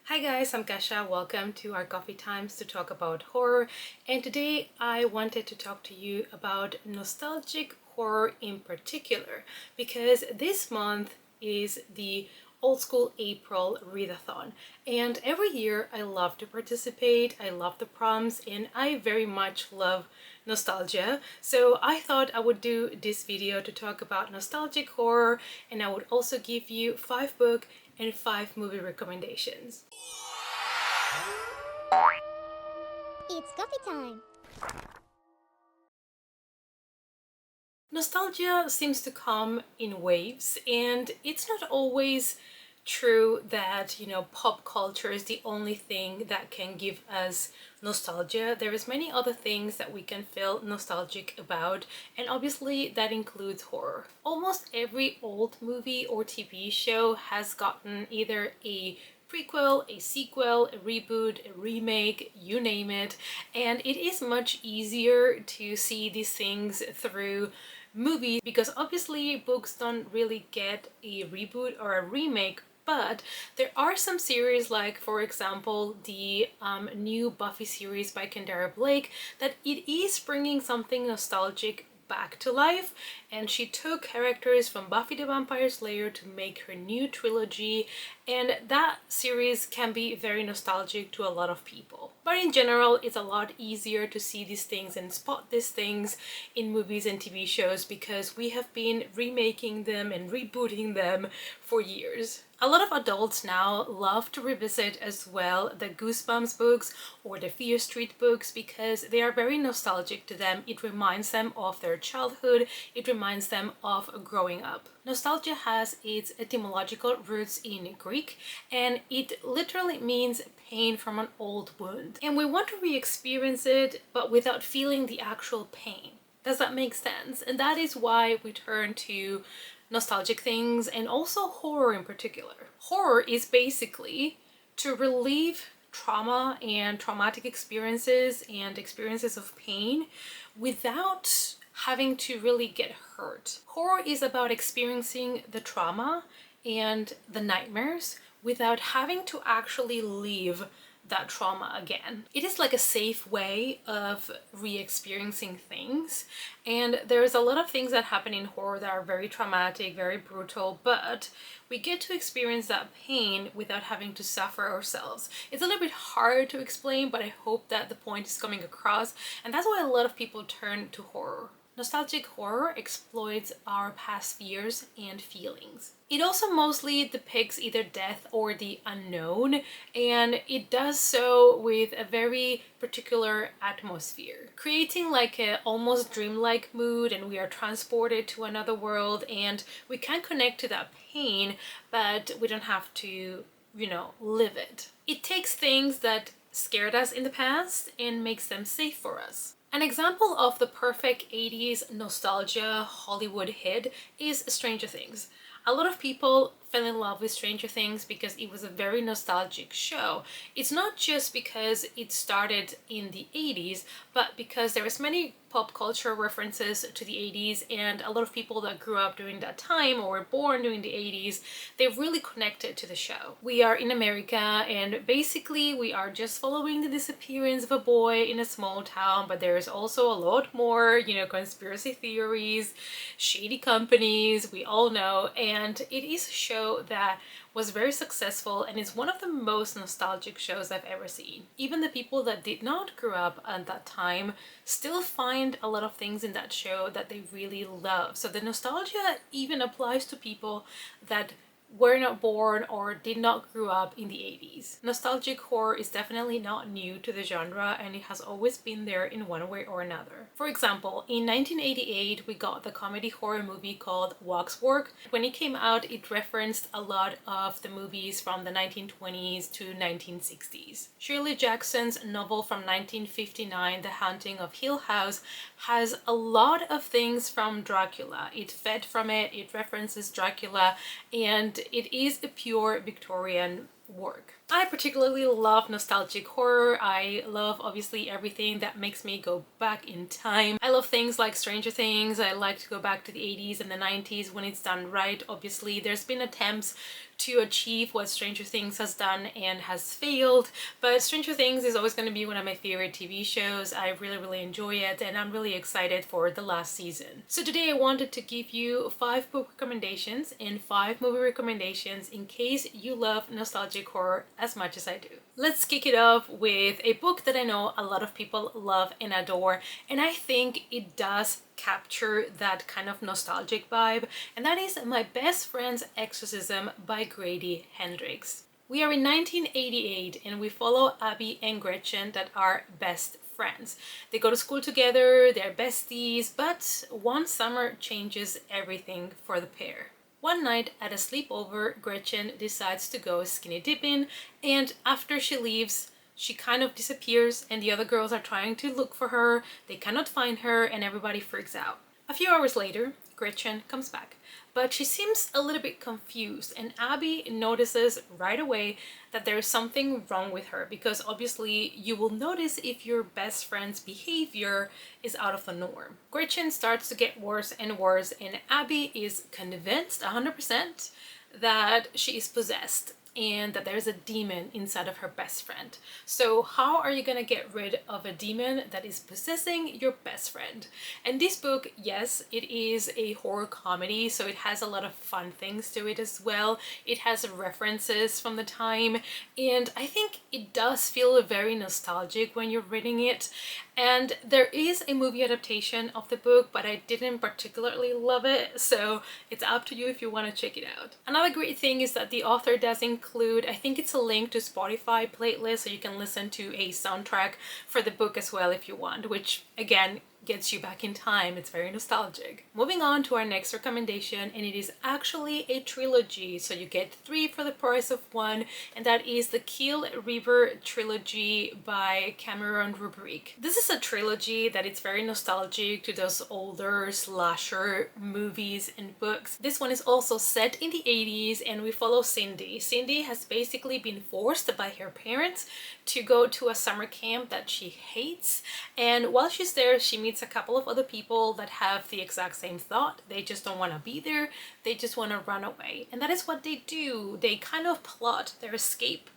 Hi guys, I'm Kasha. Welcome to our coffee times to talk about horror. And today I wanted to talk to you about nostalgic horror in particular because this month is the Old School April readathon. And every year I love to participate, I love the prompts, and I very much love nostalgia. So I thought I would do this video to talk about nostalgic horror, and I would also give you 5 book and 5 movie recommendations. It's coffee time! Nostalgia seems to come in waves, and it's not always true that, pop culture is the only thing that can give us nostalgia. There is many other things that we can feel nostalgic about, and obviously that includes horror. Almost every old movie or TV show has gotten either a prequel, a sequel, a reboot, a remake, you name it, and it is much easier to see these things through movies because obviously books don't really get a reboot or a remake, but there are some series like, for example, the new Buffy series by Kendara Blake, that it is bringing something nostalgic back to life, and she took characters from Buffy the Vampire Slayer to make her new trilogy, and that series can be very nostalgic to a lot of people. But in general, it's a lot easier to see these things and spot these things in movies and TV shows because we have been remaking them and rebooting them for years. A lot of adults now love to revisit as well the Goosebumps books or the Fear Street books because they are very nostalgic to them. It reminds them of their childhood, it reminds them of growing up. Nostalgia has its etymological roots in Greek, and it literally means pain from an old wound. And we want to re-experience it, but without feeling the actual pain. Does that make sense? And that is why we turn to nostalgic things, and also horror in particular. Horror is basically to relieve trauma and traumatic experiences and experiences of pain without having to really get hurt. Horror is about experiencing the trauma and the nightmares without having to actually live that trauma again. It is like a safe way of re-experiencing things, and there's a lot of things that happen in horror that are very traumatic, very brutal, but we get to experience that pain without having to suffer ourselves. It's a little bit hard to explain, but I hope that the point is coming across, and that's why a lot of people turn to horror. Nostalgic horror exploits our past fears and feelings. It also mostly depicts either death or the unknown, and it does so with a very particular atmosphere, creating like a almost dreamlike mood, and we are transported to another world and we can connect to that pain, but we don't have to, live it. It takes things that scared us in the past and makes them safe for us. An example of the perfect 80s nostalgia Hollywood hit is Stranger Things. A lot of people fell in love with Stranger Things because it was a very nostalgic show. It's not just because it started in the 80s, but because there is many pop culture references to the 80s, and a lot of people that grew up during that time or were born during the 80s, they really connected to the show. We are in America, and basically we are just following the disappearance of a boy in a small town, but there is also a lot more, conspiracy theories, shady companies, we all know, and it is a show that was very successful and is one of the most nostalgic shows I've ever seen. Even the people that did not grow up at that time still find a lot of things in that show that they really love. So the nostalgia even applies to people that were not born or did not grow up in the 80s. Nostalgic horror is definitely not new to the genre, and it has always been there in one way or another. For example, in 1988 we got the comedy horror movie called Waxwork. When it came out, it referenced a lot of the movies from the 1920s to 1960s. Shirley Jackson's novel from 1959, The Haunting of Hill House, has a lot of things from Dracula. It fed from it, it references Dracula, and it is a pure Victorian work. I particularly love nostalgic horror. I love obviously everything that makes me go back in time. I love things like Stranger Things. I like to go back to the 80s and the 90s when it's done right. Obviously, there's been attempts to achieve what Stranger Things has done and has failed, but Stranger Things is always going to be one of my favorite TV shows. I really enjoy it, and I'm really excited for the last season. So today I wanted to give you 5 book recommendations and 5 movie recommendations in case you love nostalgic horror as much as I do. Let's kick it off with a book that I know a lot of people love and adore, and I think it does capture that kind of nostalgic vibe, and that is My Best Friend's Exorcism by Grady Hendrix. We are in 1988 and we follow Abby and Gretchen that are best friends. They go to school together, they're besties, but one summer changes everything for the pair. One night at a sleepover, Gretchen decides to go skinny dipping, and after she leaves, she kind of disappears and the other girls are trying to look for her. They cannot find her and everybody freaks out. A few hours later, Gretchen comes back, but she seems a little bit confused, and Abby notices right away that there is something wrong with her, because obviously you will notice if your best friend's behavior is out of the norm. Gretchen starts to get worse and worse, and Abby is convinced 100% that she is possessed and that there's a demon inside of her best friend. So how are you gonna get rid of a demon that is possessing your best friend? And this book, yes, it is a horror comedy, so it has a lot of fun things to it as well. It has references from the time, and I think it does feel very nostalgic when you're reading it. And there is a movie adaptation of the book, but I didn't particularly love it, so it's up to you if you want to check it out. Another great thing is that the author does include, I think it's a link to Spotify playlist, so you can listen to a soundtrack for the book as well if you want, which again gets you back in time. It's very nostalgic. Moving on to our next recommendation, and it is actually a trilogy, so you get 3 for the price of 1, and that is the Keel River trilogy by Cameron Rubrique. This is a trilogy that it's very nostalgic to those older slasher movies and books. This one is also set in the 80s, and we follow Cindy. Cindy has basically been forced by her parents to go to a summer camp that she hates, and while she's there she meets a couple of other people that have the exact same thought. They just don't want to be there, they just want to run away, and that is what they do. They kind of plot their escape,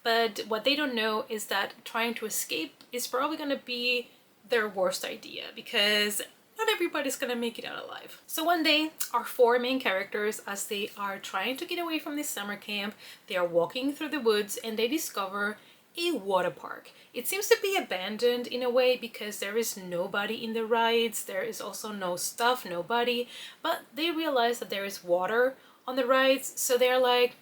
but what they don't know is that trying to escape is probably going to be their worst idea, because not everybody's gonna make it out alive. So one day, our 4 main characters, as they are trying to get away from this summer camp, they are walking through the woods and they discover a water park. It seems to be abandoned in a way because there is nobody in the rides. There is also no stuff, nobody, but they realize that there is water on the rides, so they're like,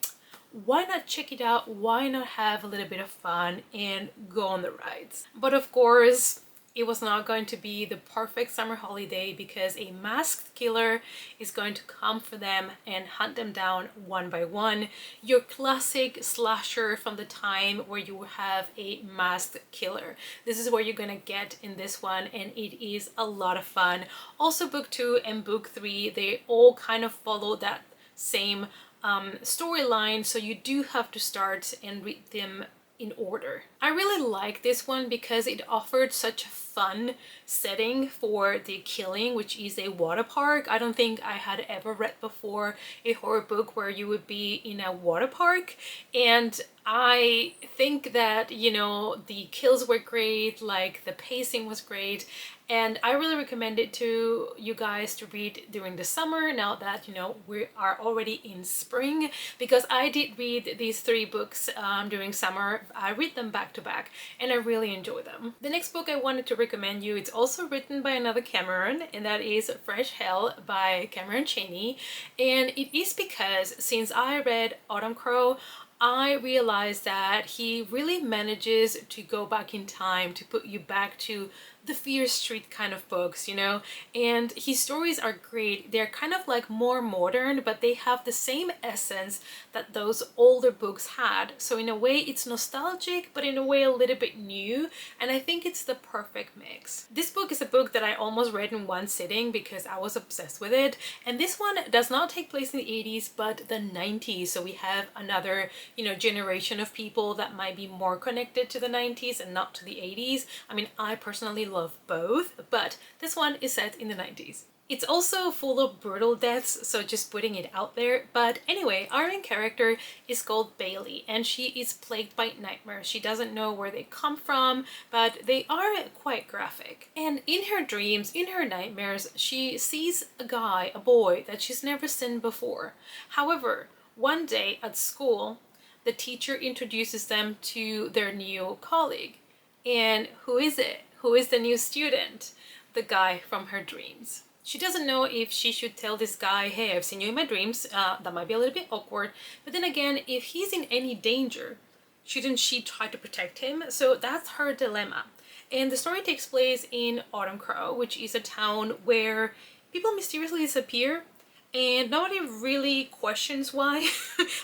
why not check it out? Why not have a little bit of fun and go on the rides? But of course, it was not going to be the perfect summer holiday, because a masked killer is going to come for them and hunt them down one by one. Your classic slasher from the time where you have a masked killer. This is what you're gonna get in this one, and it is a lot of fun. Also, book 2 and book 3, they all kind of follow that same storyline, so you do have to start and read them in order. I really like this one because it offered such a fun setting for the killing, which is a water park. I don't think I had ever read before a horror book where you would be in a water park, and I think that, you know, the kills were great, like the pacing was great, and I really recommend it to you guys to read during the summer, now that, you know, we are already in spring, because I did read these 3 books during summer. I read them back to back and I really enjoy them. The next book I wanted to recommend you, it's also written by another Cameron, and that is Fresh Hell by Cameron Chaney. And it is because since I read Autumn Crow, I realized that he really manages to go back in time to put you back to the Fear Street kind of books, you know, and his stories are great. They're kind of like more modern, but they have the same essence that those older books had. So in a way it's nostalgic, but in a way a little bit new, and I think it's the perfect mix. This book is a book that I almost read in one sitting because I was obsessed with it, and this one does not take place in the 80s but the 90s, so we have another, you know, generation of people that might be more connected to the 90s and not to the 80s. I mean, I personally love both, but this one is set in the 90s. It's also full of brutal deaths, so just putting it out there. But anyway, our main character is called Bailey, and she is plagued by nightmares. She doesn't know where they come from, but they are quite graphic. And in her dreams, in her nightmares, she sees a guy, a boy, that she's never seen before. However, one day at school, the teacher introduces them to their new colleague. And who is it? Who is the new student? The guy from her dreams. She doesn't know if she should tell this guy, hey, I've seen you in my dreams. That might be a little bit awkward. But then again, if he's in any danger, shouldn't she try to protect him? So that's her dilemma. And the story takes place in Autumn Crow, which is a town where people mysteriously disappear and nobody really questions why.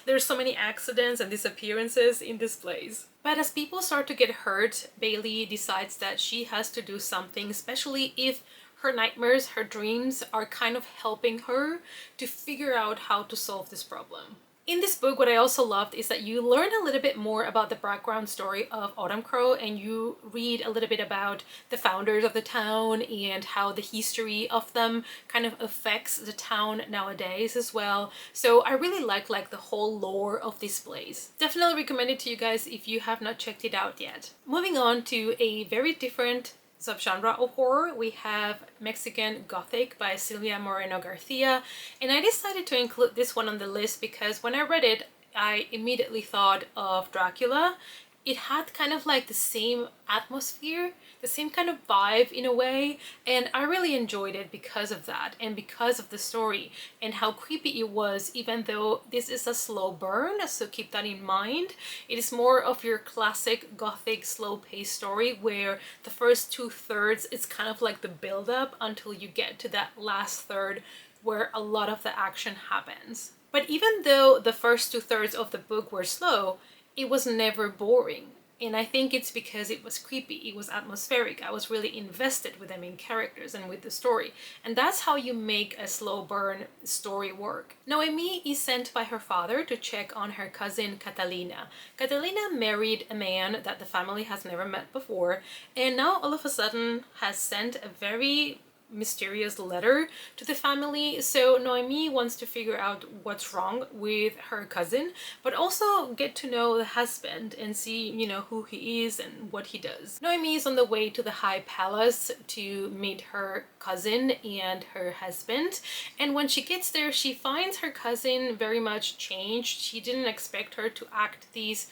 There's so many accidents and disappearances in this place. But as people start to get hurt, Bailey decides that she has to do something, especially if her nightmares, her dreams are kind of helping her to figure out how to solve this problem. In this book, what I also loved is that you learn a little bit more about the background story of Autumn Crow, and you read a little bit about the founders of the town and how the history of them kind of affects the town nowadays as well. So I really like the whole lore of this place. Definitely recommend it to you guys if you have not checked it out yet. Moving on to a very different subgenre of horror, we have Mexican Gothic by Silvia Moreno Garcia, and I decided to include this one on the list because when I read it, I immediately thought of Dracula. It had kind of like the same atmosphere, the same kind of vibe in a way, and I really enjoyed it because of that and because of the story and how creepy it was, even though this is a slow burn, so keep that in mind. It is more of your classic Gothic slow-paced story where the first 2/3 is kind of like the build-up until you get to that last third where a lot of the action happens. But even though the first 2/3 of the book were slow, it was never boring. And I think it's because it was creepy, it was atmospheric, I was really invested with the main characters and with the story. And that's how you make a slow burn story work. Noemi is sent by her father to check on her cousin Catalina. Catalina married a man that the family has never met before, and now all of a sudden has sent a very mysterious letter to the family. So Noemi wants to figure out what's wrong with her cousin, but also get to know the husband and see, you know, who he is and what he does. Noemi is on the way to the High Palace to meet her cousin and her husband, and when she gets there, she finds her cousin very much changed. She didn't expect her to act these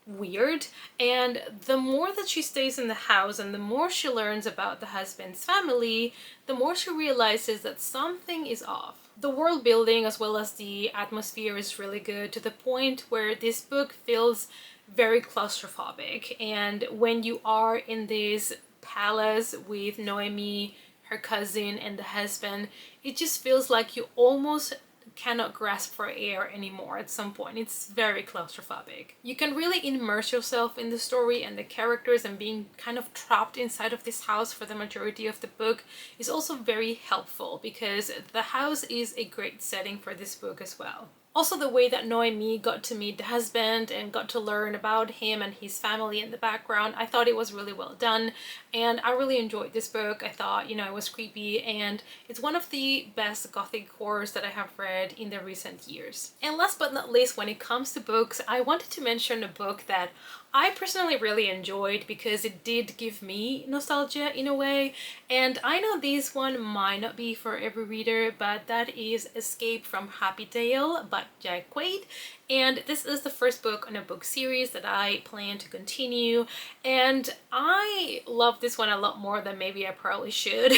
weird, and the more that she stays in the house and the more she learns about the husband's family, the more she realizes that something is off. The world building as well as the atmosphere is really good, to the point where this book feels very claustrophobic, and when you are in this palace with Noemi, her cousin, and the husband, it just feels like you almost cannot grasp for air anymore at some point. It's very claustrophobic. You can really immerse yourself in the story and the characters, and being kind of trapped inside of this house for the majority of the book is also very helpful because the house is a great setting for this book as well. Also, the way that Noemi got to meet the husband and got to learn about him and his family in the background, I thought it was really well done, and I really enjoyed this book. I thought, you know, it was creepy, and it's one of the best Gothic horrors that I have read in the recent years. And last but not least, when it comes to books, I wanted to mention a book that I personally really enjoyed because it did give me nostalgia in a way, and I know this one might not be for every reader, but that is Escape from Happy Tale by Jack Quaid. And this is the first book on a book series that I plan to continue, and I love this one a lot more than maybe I probably should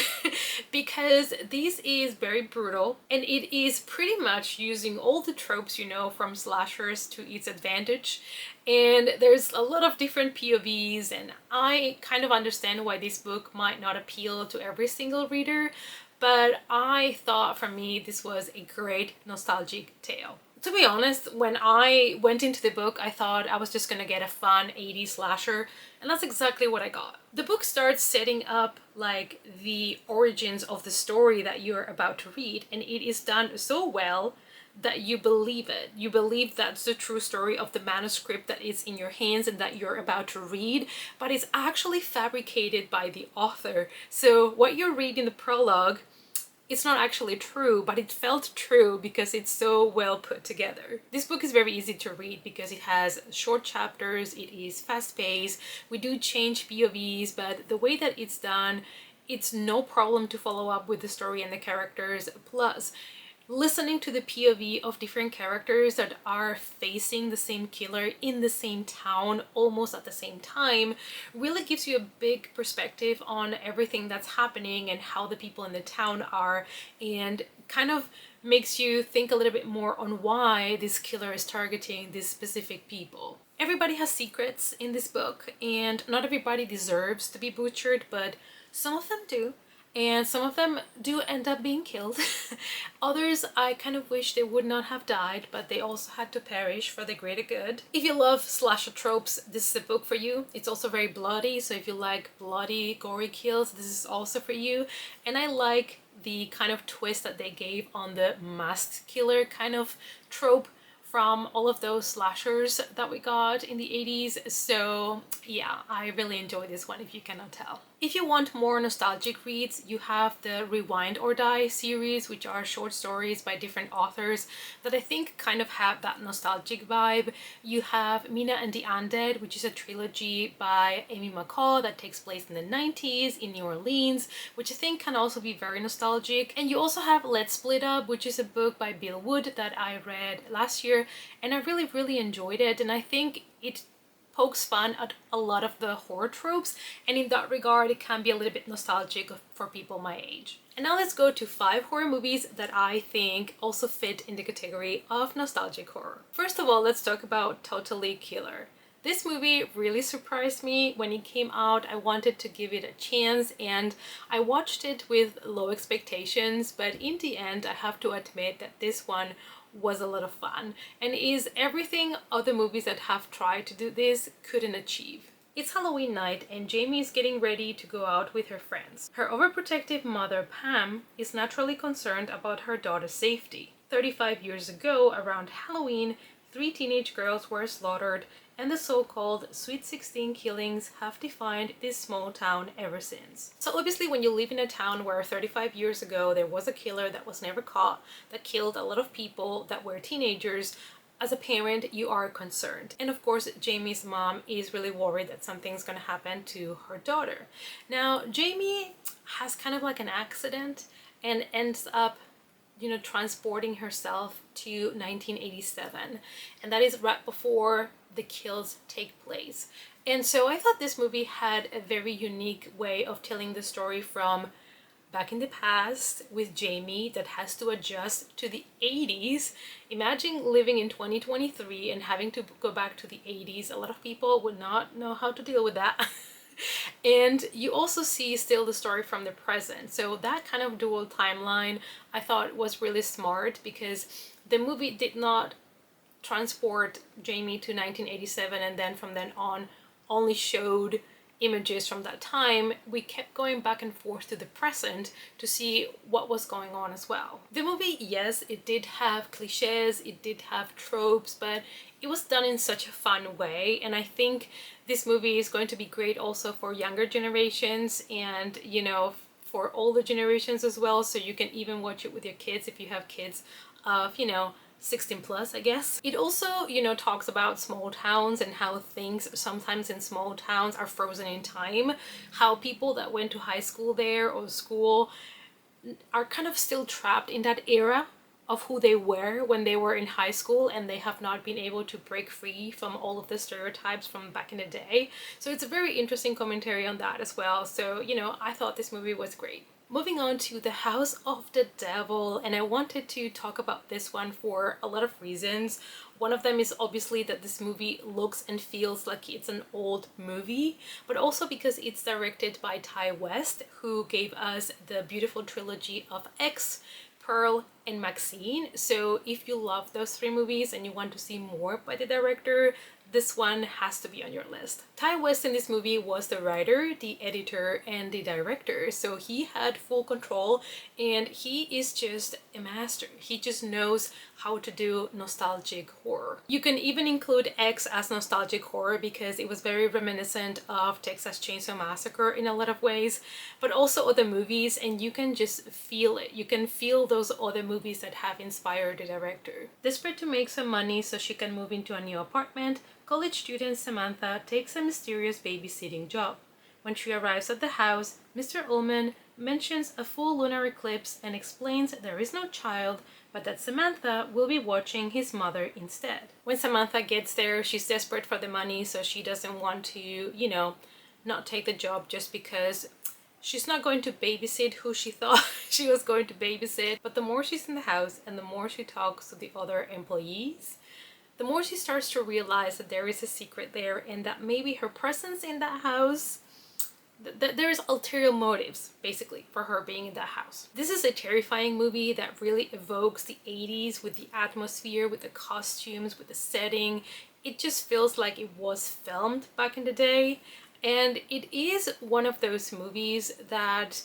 because this is very brutal and it is pretty much using all the tropes you know from slashers to its advantage. And there's a lot of different POVs, and I kind of understand why this book might not appeal to every single reader, but I thought for me this was a great nostalgic tale. To be honest, when I went into the book, I thought I was just gonna get a fun 80s slasher, and that's exactly what I got. The book starts setting up like the origins of the story that you're about to read, and it is done so well that you believe it. You believe that's the true story of the manuscript that is in your hands and that you're about to read, but it's actually fabricated by the author. So what you read in the prologue, it's not actually true, but it felt true because it's so well put together. This book is very easy to read because it has short chapters, it is fast-paced, we do change POVs, but the way that it's done, it's no problem to follow up with the story and the characters. Plus, listening to the POV of different characters that are facing the same killer in the same town almost at the same time really gives you a big perspective on everything that's happening and how the people in the town are, and kind of makes you think a little bit more on why this killer is targeting these specific people. Everybody has secrets in this book, and not everybody deserves to be butchered, but some of them do. And some of them do end up being killed. Others, I kind of wish they would not have died, but they also had to perish for the greater good. If you love slasher tropes, this is a book for you. It's also very bloody, so if you like bloody, gory kills, this is also for you. And I like the kind of twist that they gave on the masked killer kind of trope from all of those slashers that we got in the 80s. So yeah, I really enjoy this one, if you cannot tell. If you want more nostalgic reads, you have the Rewind or Die series, which are short stories by different authors that I think kind of have that nostalgic vibe. You have Mina and the Undead, which is a trilogy by Amy McCall that takes place in the 90s in New Orleans, which I think can also be very nostalgic. And you also have Let's Split Up, which is a book by Bill Wood that I read last year, and I really enjoyed it, and I think it pokes fun at a lot of the horror tropes, and in that regard it can be a little bit nostalgic for people my age. And now let's go to 5 horror movies that I think also fit in the category of nostalgic horror. First of all, let's talk about Totally Killer. This movie really surprised me when it came out. I wanted to give it a chance and I watched it with low expectations, but in the end I have to admit that this one was a lot of fun and is everything other movies that have tried to do this couldn't achieve. It's Halloween night and Jamie is getting ready to go out with her friends. Her overprotective mother, Pam, is naturally concerned about her daughter's safety. 35 years ago, around Halloween, 3 teenage girls were slaughtered, and the so-called Sweet 16 killings have defined this small town ever since. So obviously when you live in a town where 35 years ago there was a killer that was never caught, that killed a lot of people that were teenagers, as a parent you are concerned. And of course Jamie's mom is really worried that something's gonna happen to her daughter. Now Jamie has kind of like an accident and ends up transporting herself to 1987, and that is right before the kills take place. And so I thought this movie had a very unique way of telling the story from back in the past with Jamie that has to adjust to the 80s. Imagine living in 2023 and having to go back to the 80s. A lot of people would not know how to deal with that. And you also see still the story from the present. So that kind of dual timeline I thought was really smart, because the movie did not transport Jamie to 1987 and then from then on only showed images from that time. We kept going back and forth to the present to see what was going on as well. The movie, yes, it did have cliches, it did have tropes, but it was done in such a fun way, and I think this movie is going to be great also for younger generations and for older generations as well, so you can even watch it with your kids if you have kids of 16 plus, I guess. It also, talks about small towns and how things sometimes in small towns are frozen in time, how people that went to high school there or school are kind of still trapped in that era of who they were when they were in high school, and they have not been able to break free from all of the stereotypes from back in the day. So it's a very interesting commentary on that as well. So, I thought this movie was great. Moving on to The House of the Devil, and I wanted to talk about this one for a lot of reasons. One of them is obviously that this movie looks and feels like it's an old movie, but also because it's directed by Ty West, who gave us the beautiful trilogy of X, Pearl, and Maxine. So if you love those three movies and you want to see more by the director, this one has to be on your list. Ty West in this movie was the writer, the editor, and the director, so he had full control, and he is just a master. He just knows how to do nostalgic horror. You can even include X as nostalgic horror because it was very reminiscent of Texas Chainsaw Massacre in a lot of ways, but also other movies, and you can just feel it. You can feel those other movies that have inspired the director. Desperate to make some money so she can move into a new apartment, college student Samantha takes a mysterious babysitting job. When she arrives at the house, Mr. Ullman mentions a full lunar eclipse and explains there is no child, but that Samantha will be watching his mother instead. When Samantha gets there, she's desperate for the money, so she doesn't want to, not take the job just because she's not going to babysit who she thought she was going to babysit. But the more she's in the house and the more she talks to the other employees, the more she starts to realize that there is a secret there and that maybe her presence in that house, there's ulterior motives basically for her being in that house. This is a terrifying movie that really evokes the 80s with the atmosphere, with the costumes, with the setting. It just feels like it was filmed back in the day, and it is one of those movies that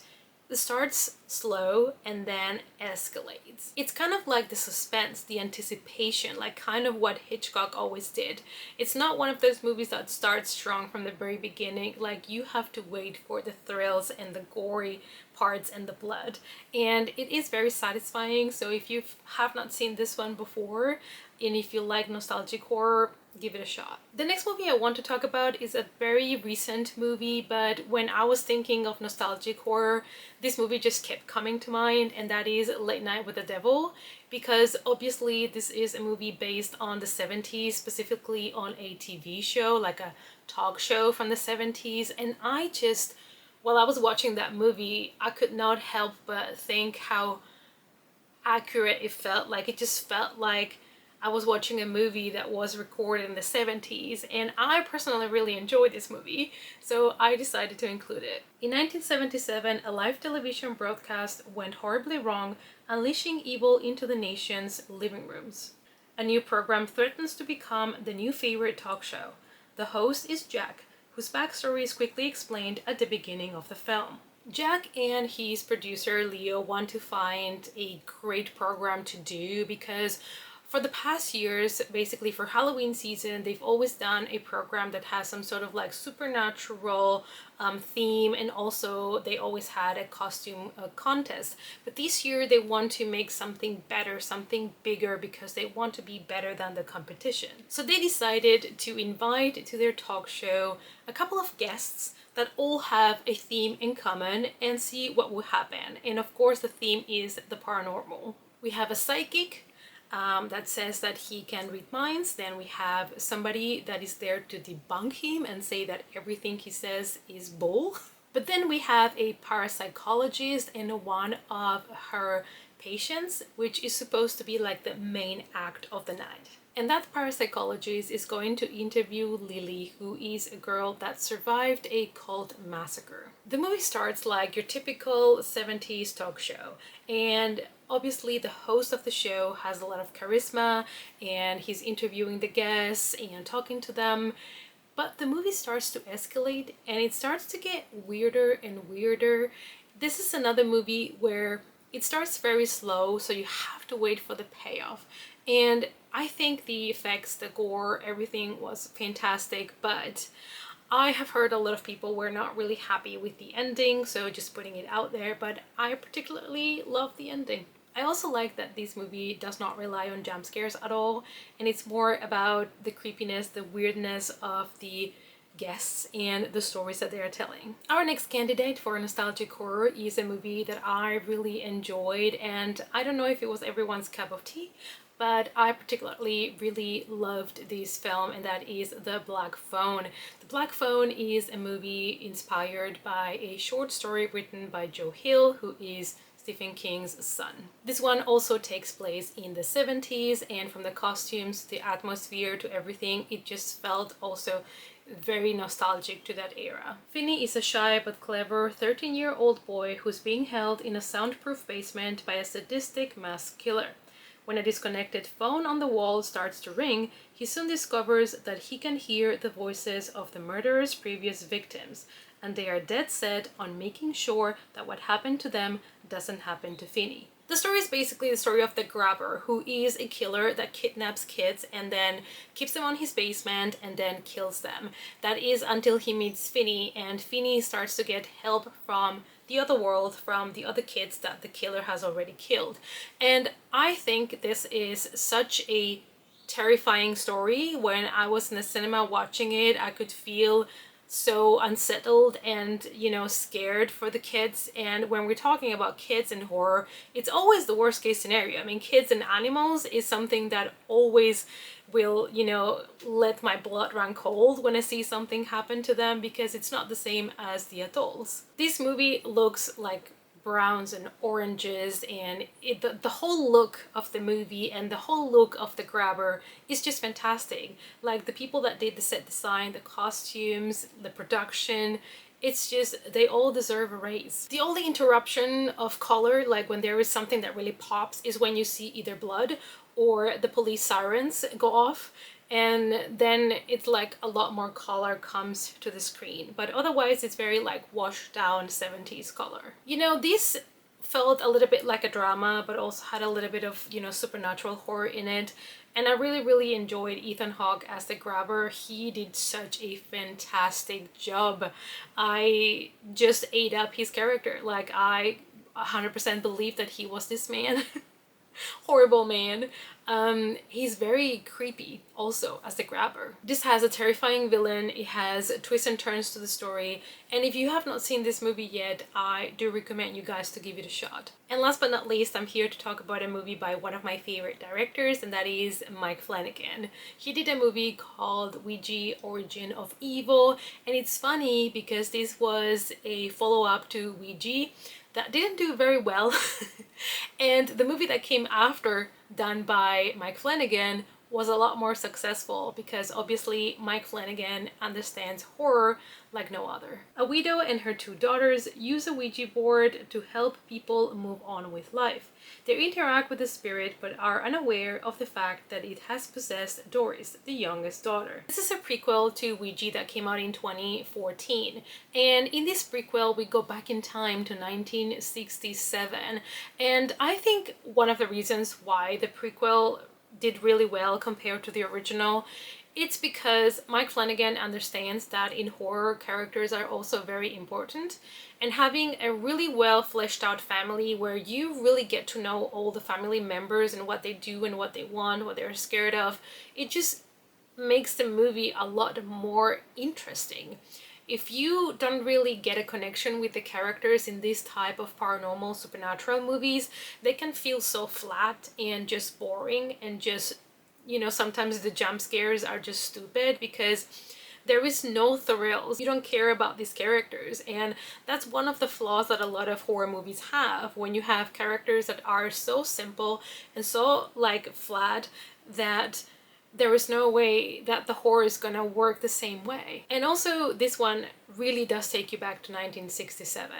starts slow and then escalates. It's kind of like the suspense, the anticipation, like kind of what Hitchcock always did. It's not one of those movies that starts strong from the very beginning. Like, you have to wait for the thrills and the gory parts and the blood. And it is very satisfying. So if you have not seen this one before, and if you like nostalgic horror, give it a shot. The next movie I want to talk about is a very recent movie, but when I was thinking of nostalgic horror, this movie just kept coming to mind, and that is Late Night with the Devil, because obviously this is a movie based on the 70s, specifically on a TV show, like a talk show from the 70s, and while I was watching that movie, I could not help but think how accurate it felt. Like, it just felt like I was watching a movie that was recorded in the 70s, and I personally really enjoyed this movie, so I decided to include it. In 1977, a live television broadcast went horribly wrong, unleashing evil into the nation's living rooms. A new program threatens to become the new favorite talk show. The host is Jack, whose backstory is quickly explained at the beginning of the film. Jack and his producer Leo want to find a great program to do because for the past years, basically for Halloween season, they've always done a program that has some sort of like supernatural theme, and also they always had a costume contest. But this year they want to make something better, something bigger, because they want to be better than the competition. So they decided to invite to their talk show a couple of guests that all have a theme in common and see what will happen. And of course the theme is the paranormal. We have a psychic that says that he can read minds. Then we have somebody that is there to debunk him and say that everything he says is bull. But then we have a parapsychologist and one of her patients, which is supposed to be like the main act of the night. And that parapsychologist is going to interview Lily, who is a girl that survived a cult massacre. The movie starts like your typical 70s talk show, and obviously the host of the show has a lot of charisma, and he's interviewing the guests and talking to them. But the movie starts to escalate, and it starts to get weirder and weirder. This is another movie where it starts very slow, so you have to wait for the payoff. And I think the effects, the gore, everything was fantastic, but I have heard a lot of people were not really happy with the ending, so just putting it out there, but I particularly love the ending. I also like that this movie does not rely on jump scares at all, and it's more about the creepiness, the weirdness of the guests and the stories that they are telling. Our next candidate for nostalgic horror is a movie that I really enjoyed, and I don't know if it was everyone's cup of tea, but I particularly really loved this film, and that is The Black Phone. The Black Phone is a movie inspired by a short story written by Joe Hill, who is Stephen King's son. This one also takes place in the 70s, and from the costumes, the atmosphere, to everything, it just felt also very nostalgic to that era. Finney is a shy but clever 13-year-old boy who's being held in a soundproof basement by a sadistic mass killer. When a disconnected phone on the wall starts to ring, he soon discovers that he can hear the voices of the murderer's previous victims, and they are dead set on making sure that what happened to them doesn't happen to Finney. The story is basically the story of the grabber, who is a killer that kidnaps kids and then keeps them on his basement and then kills them. That is until he meets Finney, and Finney starts to get help from the other world, from the other kids that the killer has already killed. And I think this is such a terrifying story. When I was in the cinema watching it, I could feel so unsettled and, you know, scared for the kids. And when we're talking about kids in horror, it's always the worst case scenario. I mean, kids and animals is something that always will, you know, let my blood run cold when I see something happen to them, because it's not the same as the adults. This movie looks like browns and oranges, and the whole look of the movie and the whole look of the grabber is just fantastic. Like the people that did the set design, the costumes, the production, it's just, they all deserve a raise. The only interruption of color, like when there is something that really pops, is when you see either blood or the police sirens go off, and then it's like a lot more color comes to the screen. But otherwise it's very like washed down 70s color. You know, this felt a little bit like a drama, but also had a little bit of, you know, supernatural horror in it. And I really enjoyed Ethan Hawke as the grabber. He did such a fantastic job. I just ate up his character. Like, I 100% believed that he was this man. Horrible man. He's very creepy also as the grabber. This has a terrifying villain, it has twists and turns to the story, and if you have not seen this movie yet, I do recommend you guys to give it a shot. And last but not least, I'm here to talk about a movie by one of my favorite directors, and that is Mike Flanagan. He did a movie called Ouija Origin of Evil, and it's funny because this was a follow-up to Ouija that didn't do very well. And the movie that came after, done by Mike Flanagan, was a lot more successful because obviously Mike Flanagan understands horror like no other. A widow and her two daughters use a Ouija board to help people move on with life. They interact with the spirit but are unaware of the fact that it has possessed Doris, the youngest daughter. This is a prequel to Ouija that came out in 2014, and in this prequel we go back in time to 1967, and I think one of the reasons why the prequel did really well compared to the original, it's because Mike Flanagan understands that in horror characters are also very important, and having a really well fleshed out family where you really get to know all the family members and what they do and what they want, what they're scared of, it just makes the movie a lot more interesting. If you don't really get a connection with the characters in this type of paranormal supernatural movies, they can feel so flat and just boring, and just, you know, sometimes the jump scares are just stupid because there is no thrills. You don't care about these characters, and that's one of the flaws that a lot of horror movies have, when you have characters that are so simple and so like flat that there is no way that the horror is gonna work the same way. And also this one really does take you back to 1967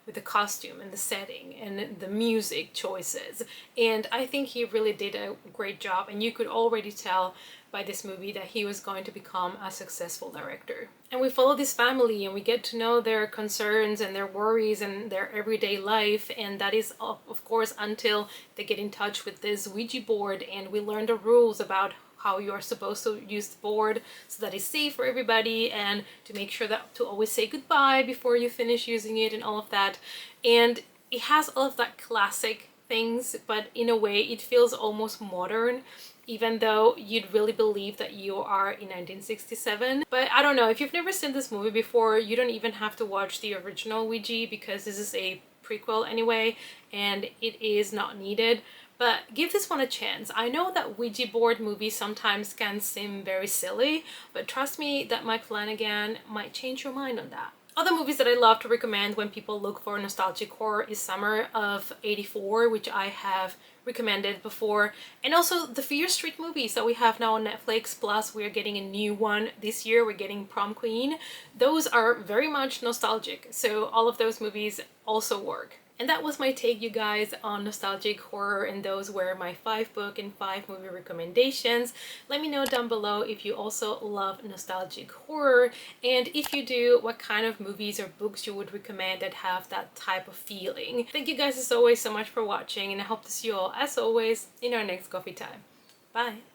with the costume and the setting and the music choices, and I think he really did a great job, and you could already tell by this movie that he was going to become a successful director. And we follow this family and we get to know their concerns and their worries and their everyday life, and that is of course until they get in touch with this Ouija board, and we learn the rules about how you are supposed to use the board so that it's safe for everybody, and to make sure that to always say goodbye before you finish using it and all of that. And it has all of that classic things, but in a way it feels almost modern, even though you'd really believe that you are in 1967. But I don't know, if you've never seen this movie before, you don't even have to watch the original Ouija because this is a prequel anyway, and it is not needed. but give this one a chance. I know that Ouija board movies sometimes can seem very silly, but trust me that Mike Flanagan might change your mind on that. Other movies that I love to recommend when people look for nostalgic horror is Summer of '84, which I have recommended before, and also the Fear Street movies that we have now on Netflix, plus we're getting a new one this year, we're getting Prom Queen. Those are very much nostalgic, so all of those movies also work. And that was my take, you guys, on nostalgic horror, and those were my 5 book and 5 movie recommendations. Let me know down below if you also love nostalgic horror, and if you do, what kind of movies or books you would recommend that have that type of feeling. Thank you guys as always so much for watching, and I hope to see you all as always in our next coffee time. Bye!